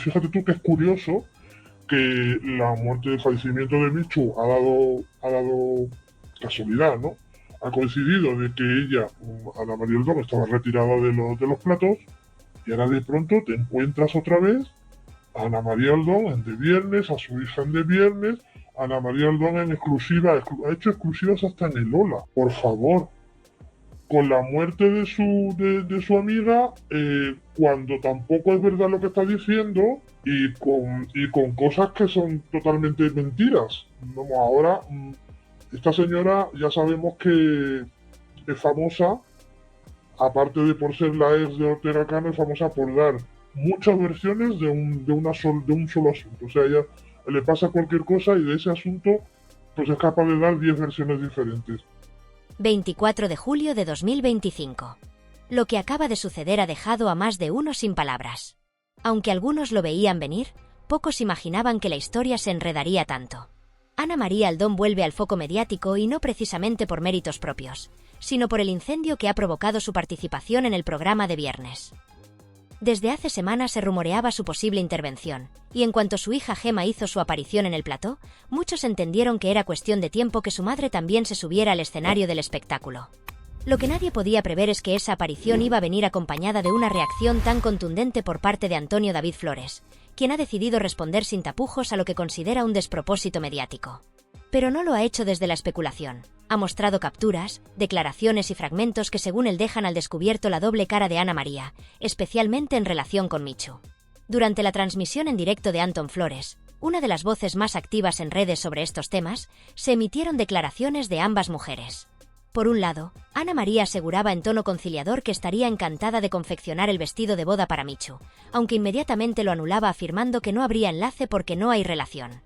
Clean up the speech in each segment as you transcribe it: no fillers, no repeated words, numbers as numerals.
fíjate tú que es curioso que la muerte, el fallecimiento de Michu ha dado casualidad, ¿no? Ha coincidido de que ella, Ana María Aldón, estaba retirada de los platos y ahora de pronto te encuentras otra vez a Ana María Aldón en De Viernes, a su hija en De Viernes, Ana María Aldón en exclusiva, ha hecho exclusivas hasta en el Lola. Por favor, con la muerte de su amiga, cuando tampoco es verdad lo que está diciendo y con cosas que son totalmente mentiras. Vamos, ahora, esta señora ya sabemos que es famosa, aparte de por ser la ex de Ortega Cano, es famosa por dar muchas versiones de un solo asunto. O sea, ella le pasa cualquier cosa y de ese asunto pues es capaz de dar 10 versiones diferentes. 24 de julio de 2025. Lo que acaba de suceder ha dejado a más de uno sin palabras. Aunque algunos lo veían venir, pocos imaginaban que la historia se enredaría tanto. Ana María Aldón vuelve al foco mediático y no precisamente por méritos propios, sino por el incendio que ha provocado su participación en el programa de viernes. Desde hace semanas se rumoreaba su posible intervención, y en cuanto su hija Gemma hizo su aparición en el plató, muchos entendieron que era cuestión de tiempo que su madre también se subiera al escenario del espectáculo. Lo que nadie podía prever es que esa aparición iba a venir acompañada de una reacción tan contundente por parte de Antonio David Flores, quien ha decidido responder sin tapujos a lo que considera un despropósito mediático. Pero no lo ha hecho desde la especulación. Ha mostrado capturas, declaraciones y fragmentos que según él dejan al descubierto la doble cara de Ana María, especialmente en relación con Michu. Durante la transmisión en directo de Antón Flores, una de las voces más activas en redes sobre estos temas, se emitieron declaraciones de ambas mujeres. Por un lado, Ana María aseguraba en tono conciliador que estaría encantada de confeccionar el vestido de boda para Michu, aunque inmediatamente lo anulaba afirmando que no habría enlace porque no hay relación.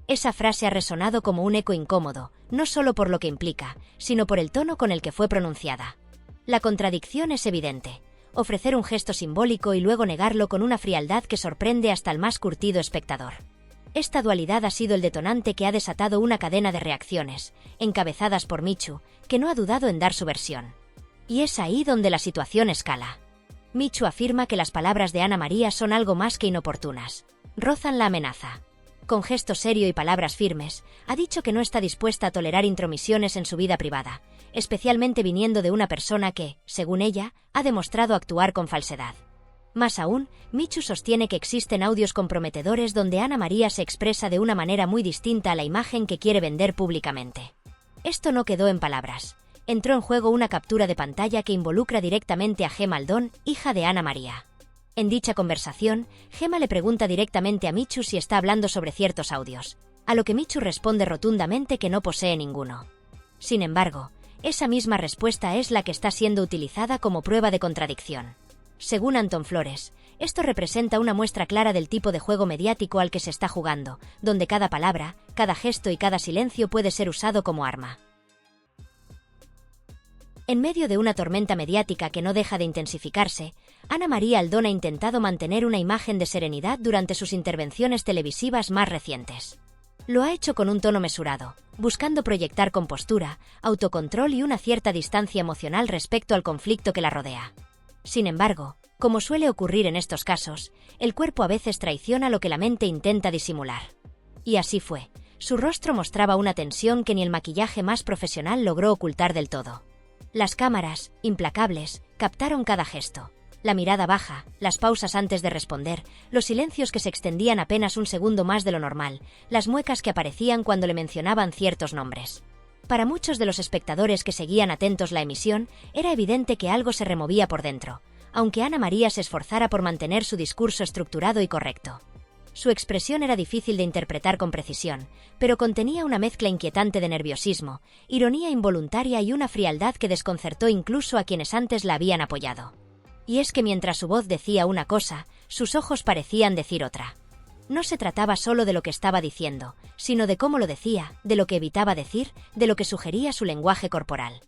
Esa frase ha resonado como un eco incómodo, no solo por lo que implica, sino por el tono con el que fue pronunciada. La contradicción es evidente. Ofrecer un gesto simbólico y luego negarlo con una frialdad que sorprende hasta el más curtido espectador. Esta dualidad ha sido el detonante que ha desatado una cadena de reacciones, encabezadas por Michu, que no ha dudado en dar su versión. Y es ahí donde la situación escala. Michu afirma que las palabras de Ana María son algo más que inoportunas. Rozan la amenaza. Con gesto serio y palabras firmes, ha dicho que no está dispuesta a tolerar intromisiones en su vida privada, especialmente viniendo de una persona que, según ella, ha demostrado actuar con falsedad. Más aún, Michu sostiene que existen audios comprometedores donde Ana María se expresa de una manera muy distinta a la imagen que quiere vender públicamente. Esto no quedó en palabras. Entró en juego una captura de pantalla que involucra directamente a Gemma Aldón, hija de Ana María. En dicha conversación, Gemma le pregunta directamente a Michu si está hablando sobre ciertos audios, a lo que Michu responde rotundamente que no posee ninguno. Sin embargo, esa misma respuesta es la que está siendo utilizada como prueba de contradicción. Según Antón Flores, esto representa una muestra clara del tipo de juego mediático al que se está jugando, donde cada palabra, cada gesto y cada silencio puede ser usado como arma. En medio de una tormenta mediática que no deja de intensificarse, Ana María Aldón ha intentado mantener una imagen de serenidad durante sus intervenciones televisivas más recientes. Lo ha hecho con un tono mesurado, buscando proyectar compostura, autocontrol y una cierta distancia emocional respecto al conflicto que la rodea. Sin embargo, como suele ocurrir en estos casos, el cuerpo a veces traiciona lo que la mente intenta disimular. Y así fue. Su rostro mostraba una tensión que ni el maquillaje más profesional logró ocultar del todo. Las cámaras, implacables, captaron cada gesto. La mirada baja, las pausas antes de responder, los silencios que se extendían apenas un segundo más de lo normal, las muecas que aparecían cuando le mencionaban ciertos nombres. Para muchos de los espectadores que seguían atentos la emisión, era evidente que algo se removía por dentro, aunque Ana María se esforzara por mantener su discurso estructurado y correcto. Su expresión era difícil de interpretar con precisión, pero contenía una mezcla inquietante de nerviosismo, ironía involuntaria y una frialdad que desconcertó incluso a quienes antes la habían apoyado. Y es que mientras su voz decía una cosa, sus ojos parecían decir otra. No se trataba solo de lo que estaba diciendo, sino de cómo lo decía, de lo que evitaba decir, de lo que sugería su lenguaje corporal.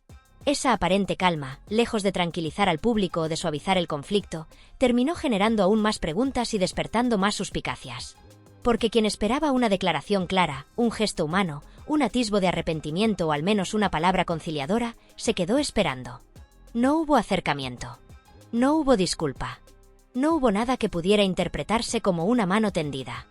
Esa aparente calma, lejos de tranquilizar al público o de suavizar el conflicto, terminó generando aún más preguntas y despertando más suspicacias. Porque quien esperaba una declaración clara, un gesto humano, un atisbo de arrepentimiento o al menos una palabra conciliadora, se quedó esperando. No hubo acercamiento. No hubo disculpa. No hubo nada que pudiera interpretarse como una mano tendida.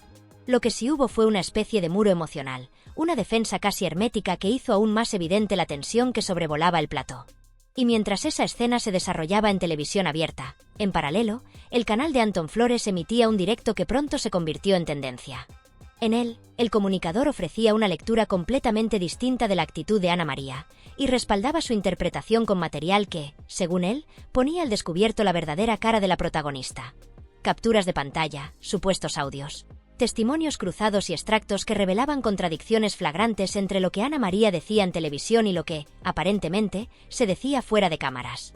Lo que sí hubo fue una especie de muro emocional, una defensa casi hermética que hizo aún más evidente la tensión que sobrevolaba el plató. Y mientras esa escena se desarrollaba en televisión abierta, en paralelo, el canal de Antón Flores emitía un directo que pronto se convirtió en tendencia. En él, el comunicador ofrecía una lectura completamente distinta de la actitud de Ana María, y respaldaba su interpretación con material que, según él, ponía al descubierto la verdadera cara de la protagonista. Capturas de pantalla, supuestos audios, testimonios cruzados y extractos que revelaban contradicciones flagrantes entre lo que Ana María decía en televisión y lo que, aparentemente, se decía fuera de cámaras.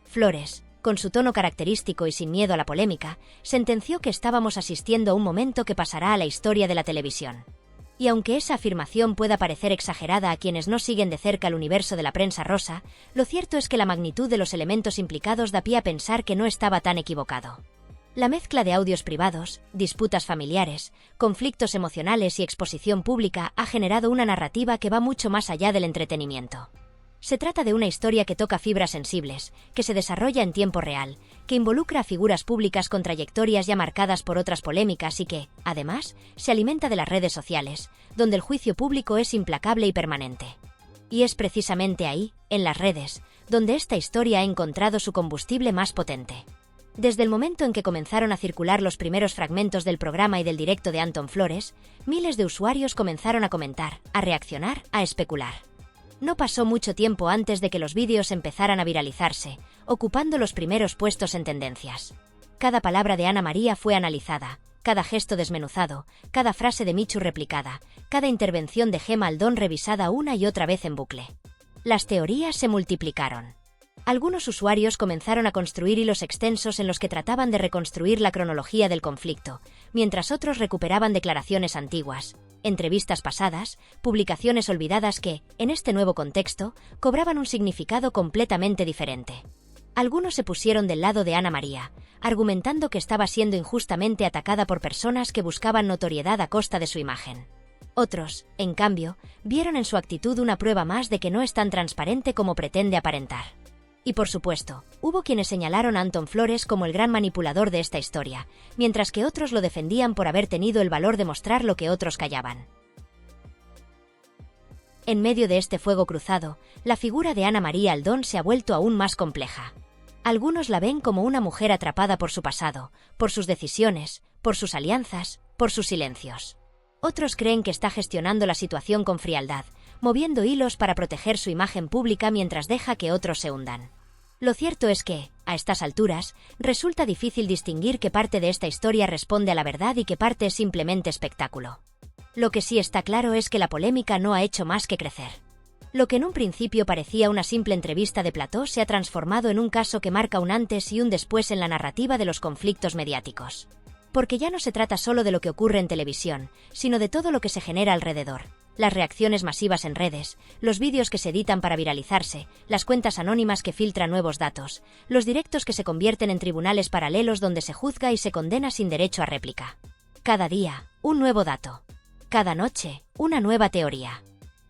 Flores, con su tono característico y sin miedo a la polémica, sentenció que estábamos asistiendo a un momento que pasará a la historia de la televisión. Y aunque esa afirmación pueda parecer exagerada a quienes no siguen de cerca el universo de la prensa rosa, lo cierto es que la magnitud de los elementos implicados da pie a pensar que no estaba tan equivocado. La mezcla de audios privados, disputas familiares, conflictos emocionales y exposición pública ha generado una narrativa que va mucho más allá del entretenimiento. Se trata de una historia que toca fibras sensibles, que se desarrolla en tiempo real, que involucra a figuras públicas con trayectorias ya marcadas por otras polémicas y que, además, se alimenta de las redes sociales, donde el juicio público es implacable y permanente. Y es precisamente ahí, en las redes, donde esta historia ha encontrado su combustible más potente. Desde el momento en que comenzaron a circular los primeros fragmentos del programa y del directo de Antón Flores, miles de usuarios comenzaron a comentar, a reaccionar, a especular. No pasó mucho tiempo antes de que los vídeos empezaran a viralizarse, ocupando los primeros puestos en tendencias. Cada palabra de Ana María fue analizada, cada gesto desmenuzado, cada frase de Michu replicada, cada intervención de Gemma Aldón revisada una y otra vez en bucle. Las teorías se multiplicaron. Algunos usuarios comenzaron a construir hilos extensos en los que trataban de reconstruir la cronología del conflicto, mientras otros recuperaban declaraciones antiguas, entrevistas pasadas, publicaciones olvidadas que, en este nuevo contexto, cobraban un significado completamente diferente. Algunos se pusieron del lado de Ana María, argumentando que estaba siendo injustamente atacada por personas que buscaban notoriedad a costa de su imagen. Otros, en cambio, vieron en su actitud una prueba más de que no es tan transparente como pretende aparentar. Y por supuesto, hubo quienes señalaron a Antón Flores como el gran manipulador de esta historia, mientras que otros lo defendían por haber tenido el valor de mostrar lo que otros callaban. En medio de este fuego cruzado, la figura de Ana María Aldón se ha vuelto aún más compleja. Algunos la ven como una mujer atrapada por su pasado, por sus decisiones, por sus alianzas, por sus silencios. Otros creen que está gestionando la situación con frialdad, moviendo hilos para proteger su imagen pública mientras deja que otros se hundan. Lo cierto es que, a estas alturas, resulta difícil distinguir qué parte de esta historia responde a la verdad y qué parte es simplemente espectáculo. Lo que sí está claro es que la polémica no ha hecho más que crecer. Lo que en un principio parecía una simple entrevista de plató se ha transformado en un caso que marca un antes y un después en la narrativa de los conflictos mediáticos. Porque ya no se trata solo de lo que ocurre en televisión, sino de todo lo que se genera alrededor. Las reacciones masivas en redes, los vídeos que se editan para viralizarse, las cuentas anónimas que filtran nuevos datos, los directos que se convierten en tribunales paralelos donde se juzga y se condena sin derecho a réplica. Cada día, un nuevo dato. Cada noche, una nueva teoría.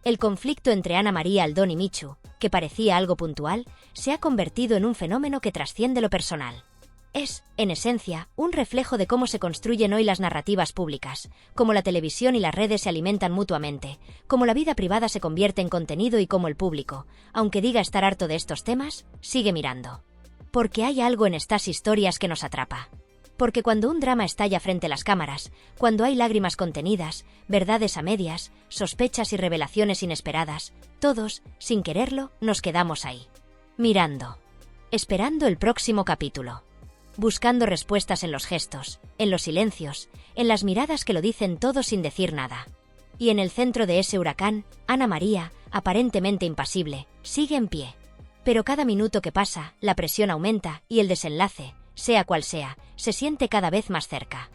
El conflicto entre Ana María Aldón y Michu, que parecía algo puntual, se ha convertido en un fenómeno que trasciende lo personal. Es, en esencia, un reflejo de cómo se construyen hoy las narrativas públicas, cómo la televisión y las redes se alimentan mutuamente, cómo la vida privada se convierte en contenido y cómo el público, aunque diga estar harto de estos temas, sigue mirando. Porque hay algo en estas historias que nos atrapa. Porque cuando un drama estalla frente a las cámaras, cuando hay lágrimas contenidas, verdades a medias, sospechas y revelaciones inesperadas, todos, sin quererlo, nos quedamos ahí. Mirando. Esperando el próximo capítulo. Buscando respuestas en los gestos, en los silencios, en las miradas que lo dicen todo sin decir nada. Y en el centro de ese huracán, Ana María, aparentemente impasible, sigue en pie. Pero cada minuto que pasa, la presión aumenta y el desenlace, sea cual sea, se siente cada vez más cerca.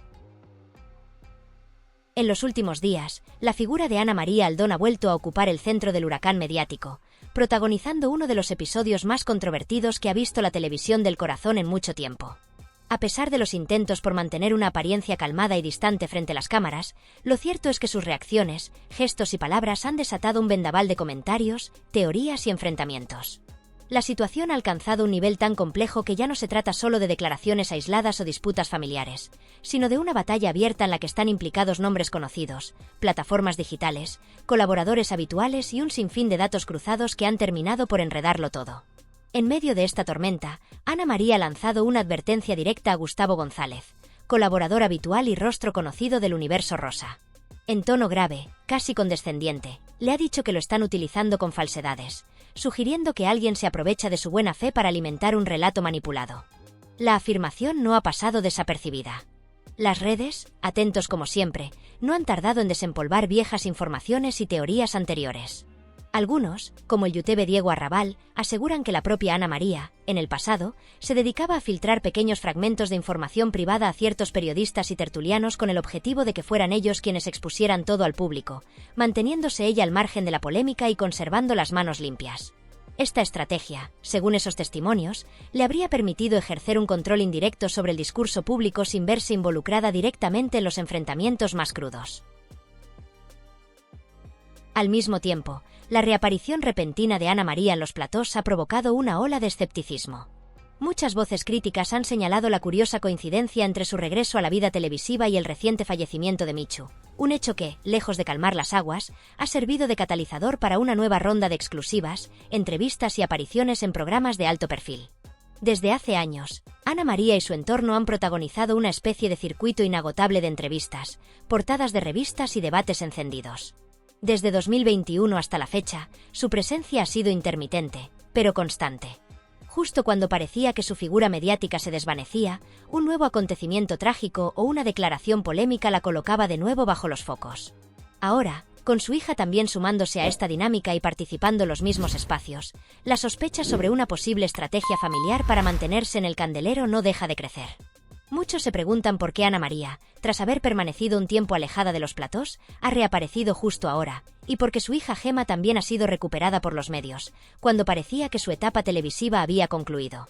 En los últimos días, la figura de Ana María Aldón ha vuelto a ocupar el centro del huracán mediático, protagonizando uno de los episodios más controvertidos que ha visto la televisión del corazón en mucho tiempo. A pesar de los intentos por mantener una apariencia calmada y distante frente a las cámaras, lo cierto es que sus reacciones, gestos y palabras han desatado un vendaval de comentarios, teorías y enfrentamientos. La situación ha alcanzado un nivel tan complejo que ya no se trata solo de declaraciones aisladas o disputas familiares, sino de una batalla abierta en la que están implicados nombres conocidos, plataformas digitales, colaboradores habituales y un sinfín de datos cruzados que han terminado por enredarlo todo. En medio de esta tormenta, Ana María ha lanzado una advertencia directa a Gustavo González, colaborador habitual y rostro conocido del universo rosa. En tono grave, casi condescendiente, le ha dicho que lo están utilizando con falsedades, sugiriendo que alguien se aprovecha de su buena fe para alimentar un relato manipulado. La afirmación no ha pasado desapercibida. Las redes, atentos como siempre, no han tardado en desempolvar viejas informaciones y teorías anteriores. Algunos, como el youtube Diego Arrabal, aseguran que la propia Ana María, en el pasado, se dedicaba a filtrar pequeños fragmentos de información privada a ciertos periodistas y tertulianos con el objetivo de que fueran ellos quienes expusieran todo al público, manteniéndose ella al margen de la polémica y conservando las manos limpias. Esta estrategia, según esos testimonios, le habría permitido ejercer un control indirecto sobre el discurso público sin verse involucrada directamente en los enfrentamientos más crudos. Al mismo tiempo, la reaparición repentina de Ana María en los platós ha provocado una ola de escepticismo. Muchas voces críticas han señalado la curiosa coincidencia entre su regreso a la vida televisiva y el reciente fallecimiento de Michu, un hecho que, lejos de calmar las aguas, ha servido de catalizador para una nueva ronda de exclusivas, entrevistas y apariciones en programas de alto perfil. Desde hace años, Ana María y su entorno han protagonizado una especie de circuito inagotable de entrevistas, portadas de revistas y debates encendidos. Desde 2021 hasta la fecha, su presencia ha sido intermitente, pero constante. Justo cuando parecía que su figura mediática se desvanecía, un nuevo acontecimiento trágico o una declaración polémica la colocaba de nuevo bajo los focos. Ahora, con su hija también sumándose a esta dinámica y participando en los mismos espacios, la sospecha sobre una posible estrategia familiar para mantenerse en el candelero no deja de crecer. Muchos se preguntan por qué Ana María, tras haber permanecido un tiempo alejada de los platós, ha reaparecido justo ahora, y porque su hija Gemma también ha sido recuperada por los medios, cuando parecía que su etapa televisiva había concluido.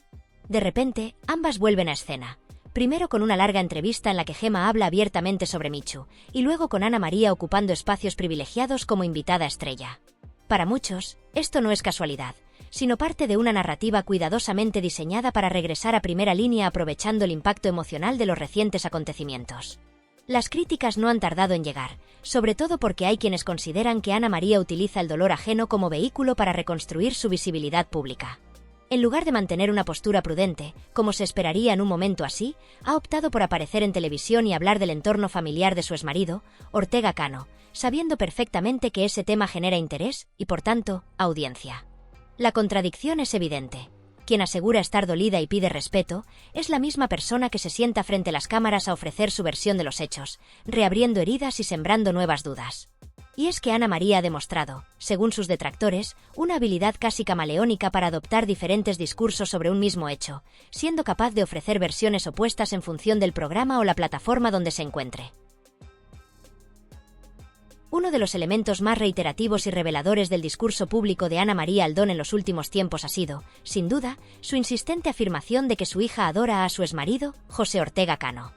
De repente, ambas vuelven a escena. Primero con una larga entrevista en la que Gemma habla abiertamente sobre Michu, y luego con Ana María ocupando espacios privilegiados como invitada estrella. Para muchos, esto no es casualidad, sino parte de una narrativa cuidadosamente diseñada para regresar a primera línea aprovechando el impacto emocional de los recientes acontecimientos. Las críticas no han tardado en llegar, sobre todo porque hay quienes consideran que Ana María utiliza el dolor ajeno como vehículo para reconstruir su visibilidad pública. En lugar de mantener una postura prudente, como se esperaría en un momento así, ha optado por aparecer en televisión y hablar del entorno familiar de su exmarido, Ortega Cano, sabiendo perfectamente que ese tema genera interés y, por tanto, audiencia. La contradicción es evidente. Quien asegura estar dolida y pide respeto, es la misma persona que se sienta frente a las cámaras a ofrecer su versión de los hechos, reabriendo heridas y sembrando nuevas dudas. Y es que Ana María ha demostrado, según sus detractores, una habilidad casi camaleónica para adoptar diferentes discursos sobre un mismo hecho, siendo capaz de ofrecer versiones opuestas en función del programa o la plataforma donde se encuentre. Uno de los elementos más reiterativos y reveladores del discurso público de Ana María Aldón en los últimos tiempos ha sido, sin duda, su insistente afirmación de que su hija adora a su exmarido, José Ortega Cano.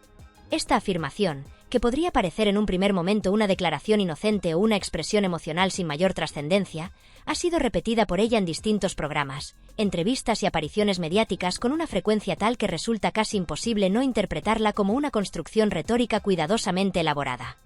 Esta afirmación, que podría parecer en un primer momento una declaración inocente o una expresión emocional sin mayor trascendencia, ha sido repetida por ella en distintos programas, entrevistas y apariciones mediáticas con una frecuencia tal que resulta casi imposible no interpretarla como una construcción retórica cuidadosamente elaborada.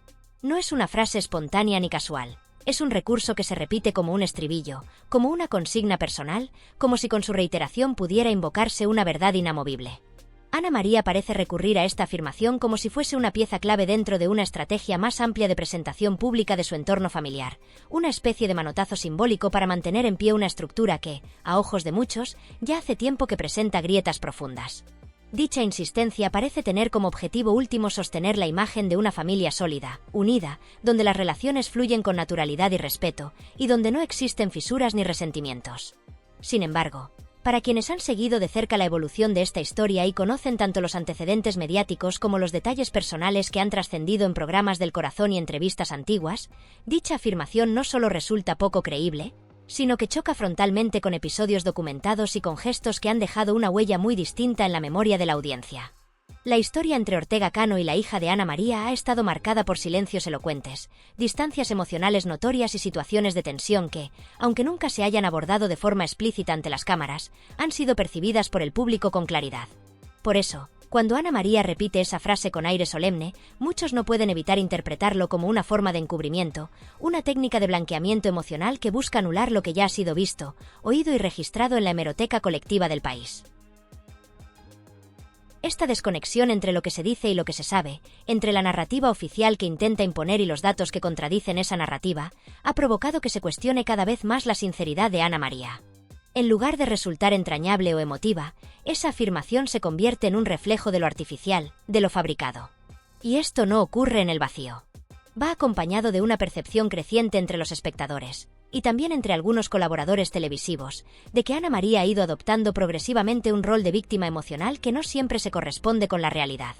No es una frase espontánea ni casual, es un recurso que se repite como un estribillo, como una consigna personal, como si con su reiteración pudiera invocarse una verdad inamovible. Ana María parece recurrir a esta afirmación como si fuese una pieza clave dentro de una estrategia más amplia de presentación pública de su entorno familiar, una especie de manotazo simbólico para mantener en pie una estructura que, a ojos de muchos, ya hace tiempo que presenta grietas profundas. Dicha insistencia parece tener como objetivo último sostener la imagen de una familia sólida, unida, donde las relaciones fluyen con naturalidad y respeto, y donde no existen fisuras ni resentimientos. Sin embargo, para quienes han seguido de cerca la evolución de esta historia y conocen tanto los antecedentes mediáticos como los detalles personales que han trascendido en programas del corazón y entrevistas antiguas, dicha afirmación no solo resulta poco creíble, sino que choca frontalmente con episodios documentados y con gestos que han dejado una huella muy distinta en la memoria de la audiencia. La historia entre Ortega Cano y la hija de Ana María ha estado marcada por silencios elocuentes, distancias emocionales notorias y situaciones de tensión que, aunque nunca se hayan abordado de forma explícita ante las cámaras, han sido percibidas por el público con claridad. Por eso, cuando Ana María repite esa frase con aire solemne, muchos no pueden evitar interpretarlo como una forma de encubrimiento, una técnica de blanqueamiento emocional que busca anular lo que ya ha sido visto, oído y registrado en la hemeroteca colectiva del país. Esta desconexión entre lo que se dice y lo que se sabe, entre la narrativa oficial que intenta imponer y los datos que contradicen esa narrativa, ha provocado que se cuestione cada vez más la sinceridad de Ana María. En lugar de resultar entrañable o emotiva, esa afirmación se convierte en un reflejo de lo artificial, de lo fabricado. Y esto no ocurre en el vacío. Va acompañado de una percepción creciente entre los espectadores, y también entre algunos colaboradores televisivos, de que Ana María ha ido adoptando progresivamente un rol de víctima emocional que no siempre se corresponde con la realidad.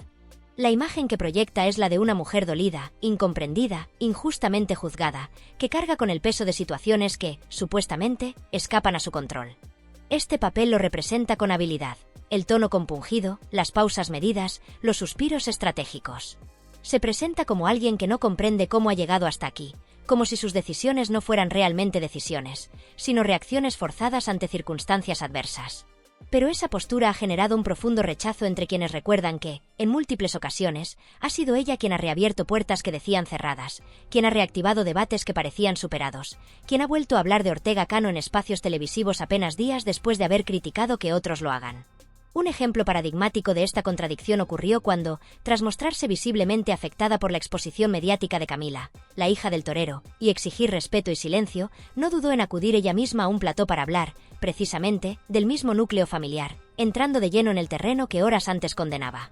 La imagen que proyecta es la de una mujer dolida, incomprendida, injustamente juzgada, que carga con el peso de situaciones que, supuestamente, escapan a su control. Este papel lo representa con habilidad, el tono compungido, las pausas medidas, los suspiros estratégicos. Se presenta como alguien que no comprende cómo ha llegado hasta aquí, como si sus decisiones no fueran realmente decisiones, sino reacciones forzadas ante circunstancias adversas. Pero esa postura ha generado un profundo rechazo entre quienes recuerdan que, en múltiples ocasiones, ha sido ella quien ha reabierto puertas que decían cerradas, quien ha reactivado debates que parecían superados, quien ha vuelto a hablar de Ortega Cano en espacios televisivos apenas días después de haber criticado que otros lo hagan. Un ejemplo paradigmático de esta contradicción ocurrió cuando, tras mostrarse visiblemente afectada por la exposición mediática de Camila, la hija del torero, y exigir respeto y silencio, no dudó en acudir ella misma a un plató para hablar, precisamente, del mismo núcleo familiar, entrando de lleno en el terreno que horas antes condenaba.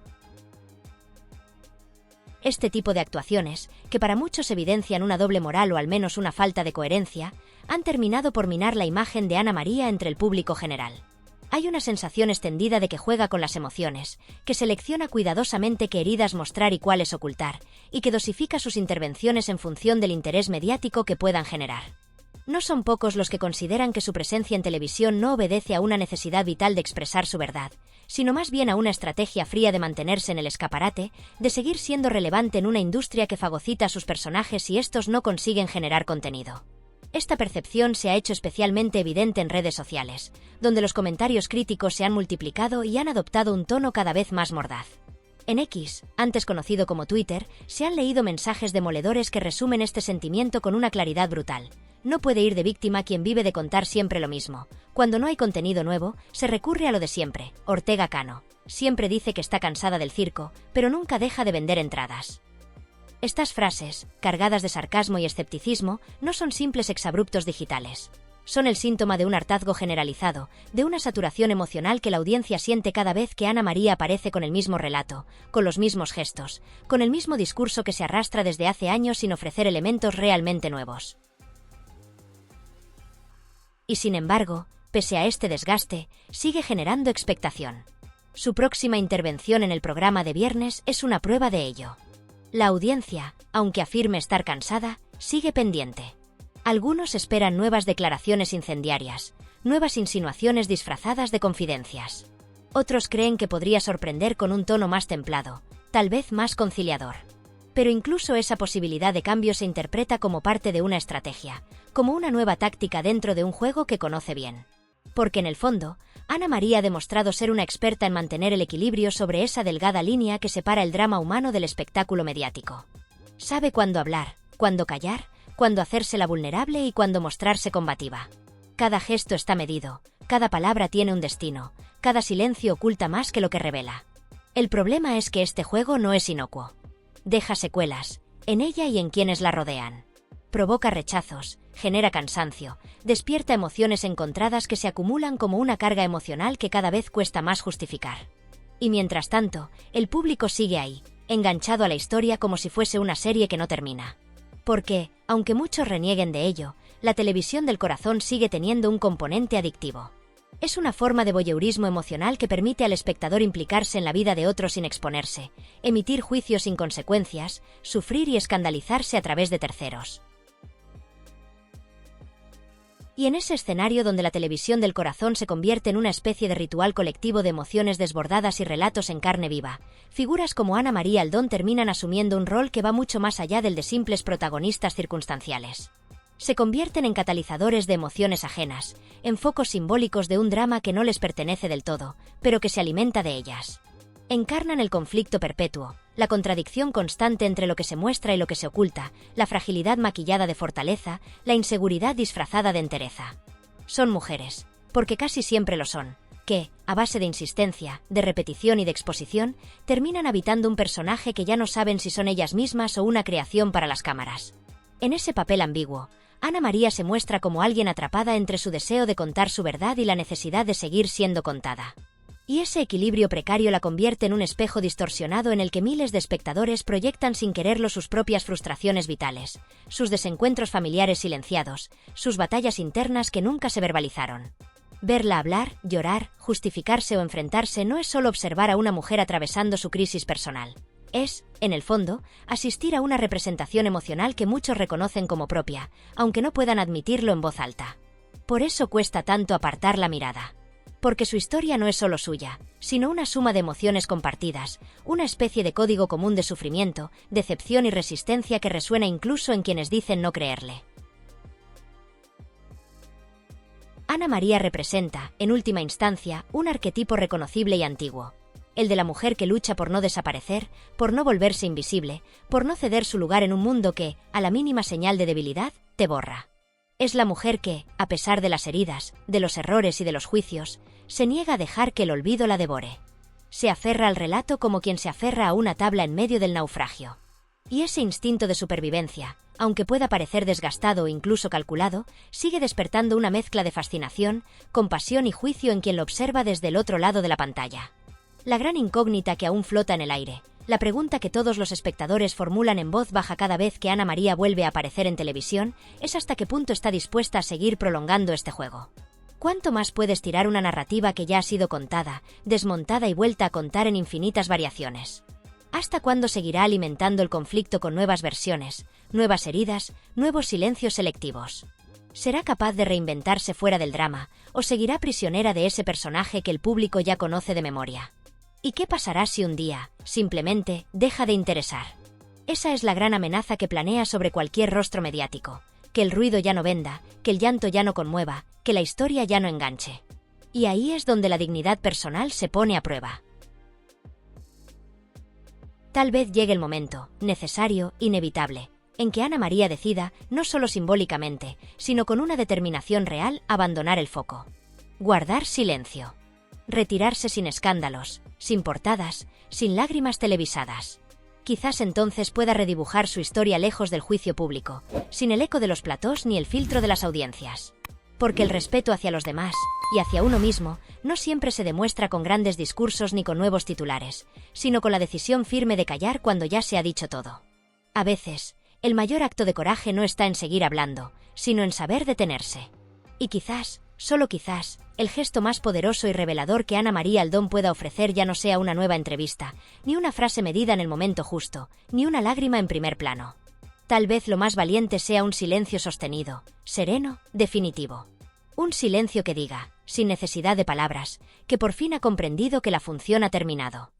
Este tipo de actuaciones, que para muchos evidencian una doble moral o al menos una falta de coherencia, han terminado por minar la imagen de Ana María entre el público general. Hay una sensación extendida de que juega con las emociones, que selecciona cuidadosamente qué heridas mostrar y cuáles ocultar, y que dosifica sus intervenciones en función del interés mediático que puedan generar. No son pocos los que consideran que su presencia en televisión no obedece a una necesidad vital de expresar su verdad, sino más bien a una estrategia fría de mantenerse en el escaparate, de seguir siendo relevante en una industria que fagocita a sus personajes y estos no consiguen generar contenido. Esta percepción se ha hecho especialmente evidente en redes sociales, donde los comentarios críticos se han multiplicado y han adoptado un tono cada vez más mordaz. En X, antes conocido como Twitter, se han leído mensajes demoledores que resumen este sentimiento con una claridad brutal. No puede ir de víctima quien vive de contar siempre lo mismo. Cuando no hay contenido nuevo, se recurre a lo de siempre. Ortega Cano siempre dice que está cansada del circo, pero nunca deja de vender entradas. Estas frases, cargadas de sarcasmo y escepticismo, no son simples exabruptos digitales. Son el síntoma de un hartazgo generalizado, de una saturación emocional que la audiencia siente cada vez que Ana María aparece con el mismo relato, con los mismos gestos, con el mismo discurso que se arrastra desde hace años sin ofrecer elementos realmente nuevos. Y sin embargo, pese a este desgaste, sigue generando expectación. Su próxima intervención en el programa de viernes es una prueba de ello. La audiencia, aunque afirme estar cansada, sigue pendiente. Algunos esperan nuevas declaraciones incendiarias, nuevas insinuaciones disfrazadas de confidencias. Otros creen que podría sorprender con un tono más templado, tal vez más conciliador. Pero incluso esa posibilidad de cambio se interpreta como parte de una estrategia, como una nueva táctica dentro de un juego que conoce bien. Porque en el fondo, Ana María ha demostrado ser una experta en mantener el equilibrio sobre esa delgada línea que separa el drama humano del espectáculo mediático. Sabe cuándo hablar, cuándo callar, cuándo hacerse la vulnerable y cuándo mostrarse combativa. Cada gesto está medido, cada palabra tiene un destino, cada silencio oculta más que lo que revela. El problema es que este juego no es inocuo. Deja secuelas, en ella y en quienes la rodean. Provoca rechazos, genera cansancio, despierta emociones encontradas que se acumulan como una carga emocional que cada vez cuesta más justificar. Y mientras tanto, el público sigue ahí, enganchado a la historia como si fuese una serie que no termina. Porque, aunque muchos renieguen de ello, la televisión del corazón sigue teniendo un componente adictivo. Es una forma de voyeurismo emocional que permite al espectador implicarse en la vida de otros sin exponerse, emitir juicios sin consecuencias, sufrir y escandalizarse a través de terceros. Y en ese escenario donde la televisión del corazón se convierte en una especie de ritual colectivo de emociones desbordadas y relatos en carne viva, figuras como Ana María Aldón terminan asumiendo un rol que va mucho más allá del de simples protagonistas circunstanciales. Se convierten en catalizadores de emociones ajenas, en focos simbólicos de un drama que no les pertenece del todo, pero que se alimenta de ellas. Encarnan el conflicto perpetuo, la contradicción constante entre lo que se muestra y lo que se oculta, la fragilidad maquillada de fortaleza, la inseguridad disfrazada de entereza. Son mujeres, porque casi siempre lo son, que, a base de insistencia, de repetición y de exposición, terminan habitando un personaje que ya no saben si son ellas mismas o una creación para las cámaras. En ese papel ambiguo, Ana María se muestra como alguien atrapada entre su deseo de contar su verdad y la necesidad de seguir siendo contada. Y ese equilibrio precario la convierte en un espejo distorsionado en el que miles de espectadores proyectan sin quererlo sus propias frustraciones vitales, sus desencuentros familiares silenciados, sus batallas internas que nunca se verbalizaron. Verla hablar, llorar, justificarse o enfrentarse no es solo observar a una mujer atravesando su crisis personal. Es, en el fondo, asistir a una representación emocional que muchos reconocen como propia, aunque no puedan admitirlo en voz alta. Por eso cuesta tanto apartar la mirada. Porque su historia no es solo suya, sino una suma de emociones compartidas, una especie de código común de sufrimiento, decepción y resistencia que resuena incluso en quienes dicen no creerle. Ana María representa, en última instancia, un arquetipo reconocible y antiguo. El de la mujer que lucha por no desaparecer, por no volverse invisible, por no ceder su lugar en un mundo que, a la mínima señal de debilidad, te borra. Es la mujer que, a pesar de las heridas, de los errores y de los juicios, se niega a dejar que el olvido la devore. Se aferra al relato como quien se aferra a una tabla en medio del naufragio. Y ese instinto de supervivencia, aunque pueda parecer desgastado o incluso calculado, sigue despertando una mezcla de fascinación, compasión y juicio en quien lo observa desde el otro lado de la pantalla. La gran incógnita que aún flota en el aire, la pregunta que todos los espectadores formulan en voz baja cada vez que Ana María vuelve a aparecer en televisión, es hasta qué punto está dispuesta a seguir prolongando este juego. ¿Cuánto más puede estirar una narrativa que ya ha sido contada, desmontada y vuelta a contar en infinitas variaciones? ¿Hasta cuándo seguirá alimentando el conflicto con nuevas versiones, nuevas heridas, nuevos silencios selectivos? ¿Será capaz de reinventarse fuera del drama, o seguirá prisionera de ese personaje que el público ya conoce de memoria? ¿Y qué pasará si un día, simplemente, deja de interesar? Esa es la gran amenaza que planea sobre cualquier rostro mediático, que el ruido ya no venda, que el llanto ya no conmueva, que la historia ya no enganche. Y ahí es donde la dignidad personal se pone a prueba. Tal vez llegue el momento, necesario, inevitable, en que Ana María decida, no solo simbólicamente, sino con una determinación real, abandonar el foco. Guardar silencio. Retirarse sin escándalos, sin portadas, sin lágrimas televisadas. Quizás entonces pueda redibujar su historia lejos del juicio público, sin el eco de los platós ni el filtro de las audiencias. Porque el respeto hacia los demás, y hacia uno mismo, no siempre se demuestra con grandes discursos ni con nuevos titulares, sino con la decisión firme de callar cuando ya se ha dicho todo. A veces, el mayor acto de coraje no está en seguir hablando, sino en saber detenerse. Y quizás, solo quizás, el gesto más poderoso y revelador que Ana María Aldón pueda ofrecer ya no sea una nueva entrevista, ni una frase medida en el momento justo, ni una lágrima en primer plano. Tal vez lo más valiente sea un silencio sostenido, sereno, definitivo. Un silencio que diga, sin necesidad de palabras, que por fin ha comprendido que la función ha terminado.